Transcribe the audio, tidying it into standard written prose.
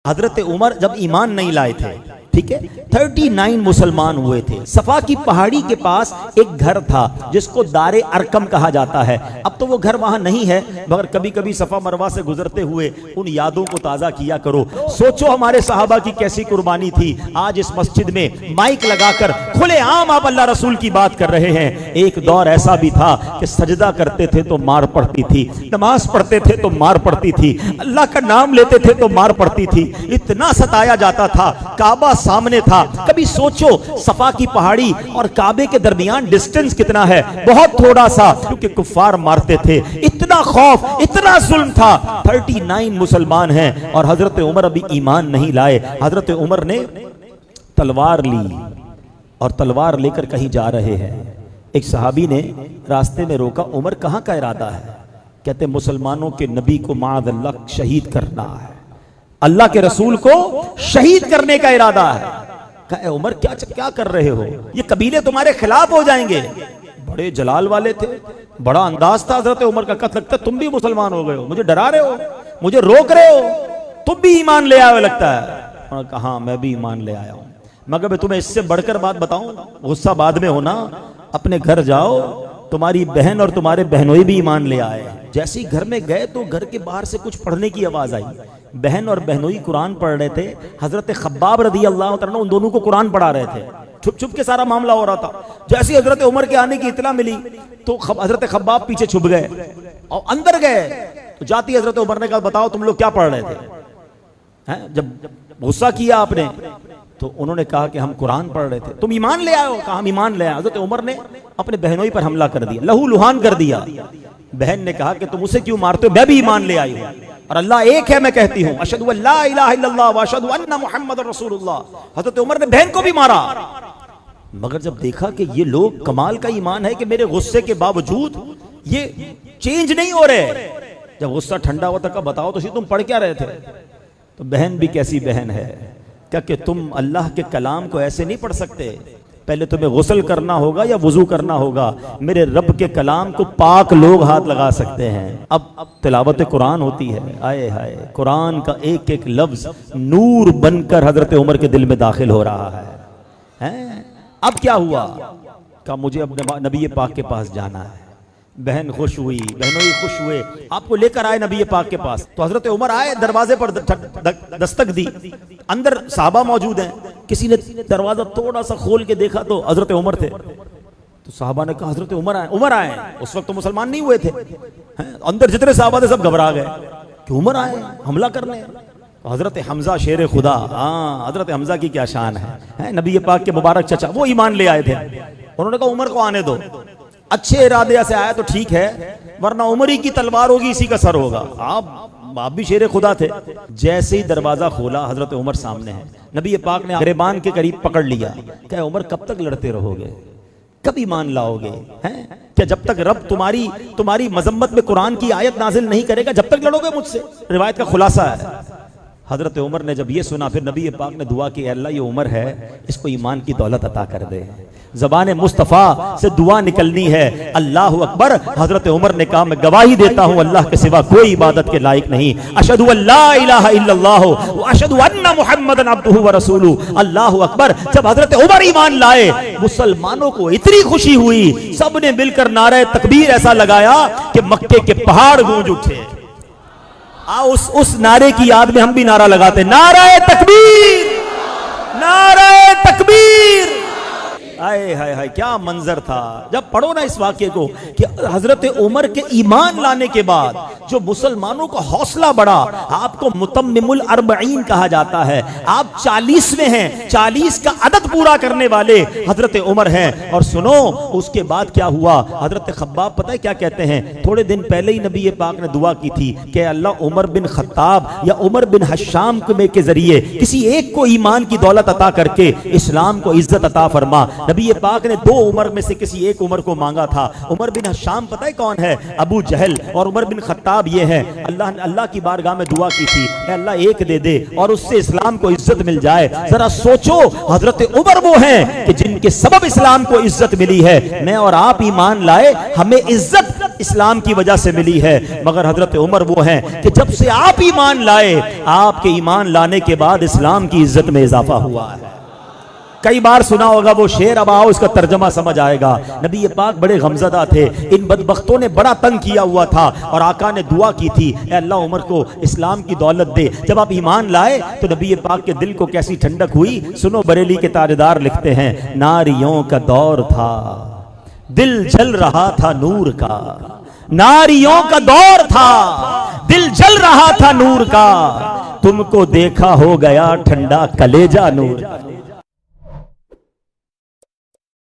हजरत उमर जब ईमान नहीं लाए थे, ठीक है, 39 मुसलमान हुए थे। सफा की पहाड़ी के पास एक घर था जिसको दारे अरकम कहा जाता है। अब तो वो घर वहां नहीं है, मगर कभी कभी सफा मरवा से गुजरते हुए उन यादों को ताजा किया करो। सोचो हमारे सहाबा की कैसी कुर्बानी थी। आज इस मस्जिद में माइक लगाकर खुलेआम आप अल्लाह रसूल की बात कर रहे हैं। एक दौर ऐसा भी था कि सजदा करते थे तो मार पड़ती थी, नमाज पढ़ते थे तो मार पड़ती थी, अल्लाह का नाम लेते थे तो मार पड़ती थी, इतना सताया जाता था। काबा सामने था। कभी सोचो सफा की पहाड़ी और काबे के दरमियान डिस्टेंस कितना है, बहुत थोड़ा सा, क्योंकि कुफार मारते थे। इतना खौफ, इतना जुल्म था। 39 मुसलमान हैं और हजरत उमर अभी ईमान नहीं लाए। हजरत उमर ने तलवार ली और तलवार लेकर कहीं जा रहे हैं। एक सहाबी ने रास्ते में रोका, उमर कहां का इरादा है? कहते मुसलमानों के नबी को माअल्लाह शहीद करना है, अल्लाह के रसूल को शहीद करने का इरादा है। कहे उमर क्या कर रहे हो, ये कबीले तुम्हारे खिलाफ हो जाएंगे। बड़े जलाल वाले थे, बड़ा अंदाज था हजरत उमर का। कत लगता तुम भी मुसलमान हो गए हो, मुझे डरा रहे हो, मुझे रोक रहे हो, तुम भी ईमान ले आए लगता है। कहा मैं भी ईमान ले आया हूं, मगर मैं तुम्हें इससे बढ़कर बात बताऊं, गुस्सा बाद में होना, अपने घर जाओ, तुम्हारी बहन और तुम्हारे बहनोई भी ईमान ले आए। जैसे ही घर में गए तो घर के बाहर से कुछ पढ़ने की आवाज आई। बहन और बहनोई कुरान पढ़ रहे थे। हजरत खब्बाब रदी अल्लाह तआला उन दोनों को कुरान पढ़ा रहे थे। छुप छुप के सारा मामला हो रहा था। जैसे हजरत उमर के आने की इत्तला मिली तो हजरत खब्बाब पीछे छुप गए और अंदर गए तो जाती हजरत उमर ने कहा बताओ तुम लोग क्या पढ़ रहे थे? हैं? जब गुस्सा किया आपने तो उन्होंने कहा कि हम कुरान पढ़ रहे थे। तुम ईमान ले आए हो? कहा हम ईमान ले आए। हजरत उमर ने अपने बहनोई पर हमला कर दिया, लहू लुहान कर दिया। बहन ने कहा कि तुम उसे क्यों मारते हो, मैं भी ईमान ले आई हूं और अल्लाह एक है, मैं कहती हूं अशहदु अल्ला इलाहा इल्लल्लाह व अशहदु अन्ना मुहम्मदुर रसूलुल्लाह। हजरत उमर ने बहन को भी मारा, मगर जब देखा कि ये लोग कमाल का ईमान है कि मेरे गुस्से के बावजूद ये चेंज नहीं हो रहे, जब गुस्सा ठंडा हुआ तक बताओ तो सही तुम पढ़ क्या रहे थे? तो बहन भी कैसी बहन है, क्या कि तुम अल्लाह के कलाम को ऐसे नहीं पढ़ सकते, पहले तुम्हें गुस्ल करना होगा या वुजू करना होगा। मेरे रब के कलाम को पाक लोग हाथ लगा सकते हैं। अब तिलावत कुरान होती है, आए हाय, कुरान का एक एक लफ्ज नूर बनकर हजरत उमर के दिल में दाखिल हो रहा है? अब क्या हुआ? का मुझे अपने नबी पाक के पास जाना है। बहन खुश हुई, बहनों खुश हुए, आपको लेकर आए नबी पाक के पास। तो हजरत उमर आए, दरवाजे पर दस्तक दी, अंदर साहबा मौजूद हैं। किसी ने दरवाजा थोड़ा सा खोल के देखा तो हजरत उमर थे। तो साहबा ने कहा हजरत उमर आए। उमर आए, उस वक्त तो मुसलमान नहीं हुए थे। अंदर जितने साहबा थे सब घबरा गए कि उमर आए हमला करने। तो हजरत हमजा शेर खुदा, हाँ हजरत हमजा की क्या शान है, नबी पाक के मुबारक चचा, वो ईमान ले आए थे। उन्होंने कहा उमर को आने दो, अच्छे इरादे से आया तो ठीक है, वरना उमरी की तलवार होगी, इसी का सर होगा। आप भी शेर खुदा थे। जैसे ही दरवाजा खोला हजरत उमर सामने है। नबी पाक ने गिरबान के करीब पकड़ लिया। क्या उमर कब तक लड़ते रहोगे, कब ईमान लाओगे? हैं क्या जब तक रब तुम्हारी मजम्मत में कुरान की आयत नाजिल नहीं करेगा, जब तक लड़ोगे मुझसे? रिवायत का खुलासा है। हजरत उमर ने जब ये सुना, फिर नबी पाक ने दुआ की, अल्लाह ये उमर है, इसको ईमान की दौलत अता कर दे। ज़बान मुस्तफ़ा से दुआ निकलनी है, अल्लाह अकबर। हजरत उमर ने कहा मैं गवाही देता हूँ अल्लाह के सिवा कोई इबादत के लायक नहीं। अशहदु अल्ला इलाहा इल्लल्लाह व अशहदु अन्ना मुहम्मदन अब्दुहु व रसूलुहु। अल्लाह अकबर। जब हजरत उमर ईमान लाए, मुसलमानों को इतनी खुशी हुई, सब ने मिलकर नारे तकबीर ऐसा लगाया कि मक्के के पहाड़ गूंज उठे। उस नारे की याद में हम भी नारा लगाते, नारे तकबीर, नारे तकबीर। आए हाय हाय, क्या मंजर था। जब पढ़ो ना इस वाक्य को कि हजरत उमर के ईमान लाने के बाद जो मुसलमानों का हौसला बढ़ा। आपको मुतम्मिमुल अर्बईन कहा जाता है, आप 40वें हैं, 40 का अदद पूरा करने वाले हजरत उमर हैं। और सुनो उसके बाद क्या हुआ। हजरत खब्बाब पता है क्या कहते हैं, थोड़े दिन पहले ही नबी पाक ने दुआ की थी कि अल्लाह उमर बिन खत्ताब या उमर बिन हशाम के जरिए किसी एक को ईमान की दौलत अता करके इस्लाम को इज्जत अता फरमा। नबी पाक ने 2 उमर में से किसी एक उमर को मांगा था। उमर बिन हशाम पता है कौन है? अबू जहल। और उमर बिन खत्ताब ये है। अल्लाह की बारगाह में दुआ की थी, अल्लाह एक दे दे और उससे इस्लाम को इज्जत मिल जाए। जरा सोचो, हजरत उमर वो हैं कि जिनके सबब इस्लाम को इज्जत मिली है। मैं और आप ईमान लाए, हमें इज्जत इस्लाम की वजह से मिली है, मगर हजरत उमर वो हैं कि जब से आप ईमान लाए, आपके ईमान लाने के बाद इस्लाम की इज्जत में इजाफा हुआ है। कई बार सुना होगा वो शेर, अब आओ इसका तर्जमा समझ आएगा। नबी ये पाक बड़े गमज़दा थे, इन बदबख्तों ने बड़ा तंग किया हुआ था और आका ने दुआ की थी, ए अल्लाह उमर को इस्लाम की दौलत दे। जब आप ईमान लाए तो नबी ये पाक के दिल को कैसी ठंडक हुई। सुनो, बरेली के ताजदार लिखते हैं, नारियों का दौर था, दिल जल रहा था नूर का, नारियों का दौर था, दिल जल रहा था नूर का, तुमको देखा हो गया ठंडा कलेजा नूर।